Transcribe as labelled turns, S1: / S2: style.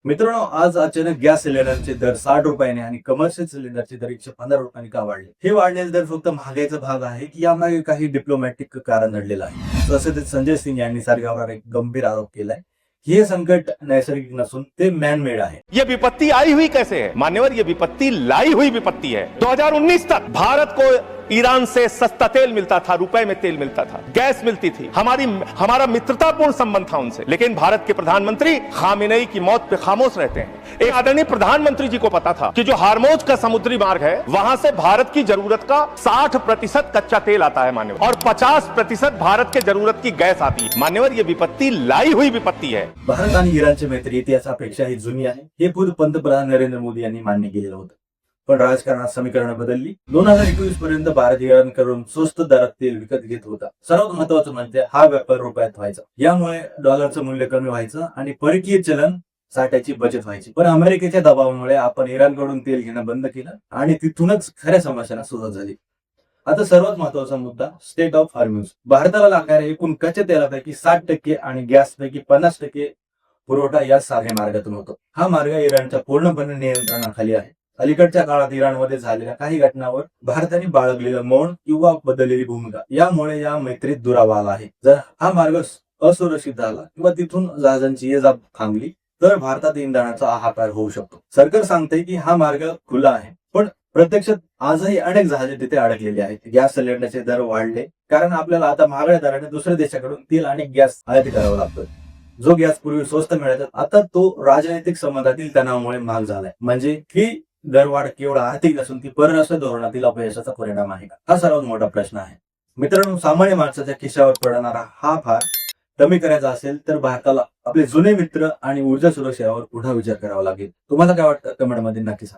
S1: मित्रांनो, आज अचानक गॅस सिलेंडरचे दर 60 रुपयाने आणि कमर्शियल सिलेंडरचे दर 115 रुपयांनी का वाढले? हे वाढलेले दर फक्त महागाईचा भाग आहे की यामागे काही डिप्लोमॅटिक कारण दडलेलं आहे? तसेच संजय सिंह यांनी सरकारवर एक गंभीर आरोप केलाय. हे संकट नैसर्गिक नसून ते मॅन मेड आहे.
S2: ये विपत्ति आई हुई कैसे है मान्यवर? ये विपत्ति लाई हुई विपत्ति है. 2019 तक भारत को ईरान से सस्ता तेल मिलता था, रुपए में तेल मिलता था, गैस मिलती थी, हमारा मित्रतापूर्ण संबंध था उनसे. लेकिन भारत के प्रधानमंत्री खामेनेई की मौत पे खामोश रहते हैं. एक आदरणीय प्रधानमंत्री जी को पता था कि जो हार्मोज का समुद्री मार्ग है वहां से भारत की जरूरत का 60% कच्चा तेल आता है मान्यवर, और 50% भारत के जरूरत की गैस आती है मान्यवर. ये विपत्ति लाई हुई विपत्ति है.
S1: भारत आणि इराणची मैत्री इतिहासापेक्षाही जुनी आहे हे पूर्व पंतप्रधान नरेंद्र मोदी यांनी मान्य केलेलं होतं. पण राजकारणात समीकरणं बदलली. 2021 पर्यंत भारत इराणकडून स्वस्त दरात तेल विकत घेत होता. सर्वात महत्वाचं म्हणजे हा व्यापार रुपयात व्हायचा. यामुळे डॉलरचं मूल्य कमी व्हायचं आणि परकीय चलन साठ्याची बचत व्हायची. पण अमेरिकेच्या दबावामुळे आपण इराणकडून तेल घेणं बंद केलं आणि तिथूनच खऱ्या समस्यांना सुरुवात झाली. आता सर्वात महत्वाचा मुद्दा, स्टेट ऑफ हॉर्म्यूज. भारताला लागणाऱ्या एकूण कच्च्या तेलापैकी 60% आणि गॅसपैकी 50% पुरवठा या सागरी मार्गातून होतो. हा मार्ग इराणच्या पूर्णपणे नियंत्रणाखाली आहे. अलीकडच्या काळात इराणमध्ये झालेल्या काही घटनांवर भारताने बाळगलेलं मौन किंवा बदललेली भूमिका यामुळे या मैत्रीत दुरावा आला आहे. जर हा मार्ग असुरक्षित झाला किंवा तिथून जहाजांची ये जा थांबली तर भारतात इंधनाचा हाहाकार होऊ शकतो. सरकार सांगते की हा मार्ग खुला आहे, पण प्रत्यक्षात आजही अनेक जहाजे तिथे अडकलेली आहेत. गॅस सिलेंडरचे दर वाढले कारण आपल्याला आता महागड्या दराने दुसऱ्या देशाकडून तेल आणि गॅस आयात करावा लागतो. जो गॅस पूर्वी स्वस्त मिळायचा आता तो राजनैतिक संबंधातील तणावामुळे महाग झालाय. म्हणजे ही दरवाढ केवळ आर्थिक असून ती परराष्ट्र धोरणातील अपयशाचा परिणाम आहे का? हा सर्वात मोठा प्रश्न आहे. मित्रांनो, सामान्य माणसाच्या खिशावर पडणारा हा भार कमी करायचा असेल तर भारताला आपले जुने मित्र आणि ऊर्जा सुरक्षेवर पुन्हा विचार करावा लागेल. तुम्हाला काय वाटतं? कमेंटमध्ये नक्की सांगा.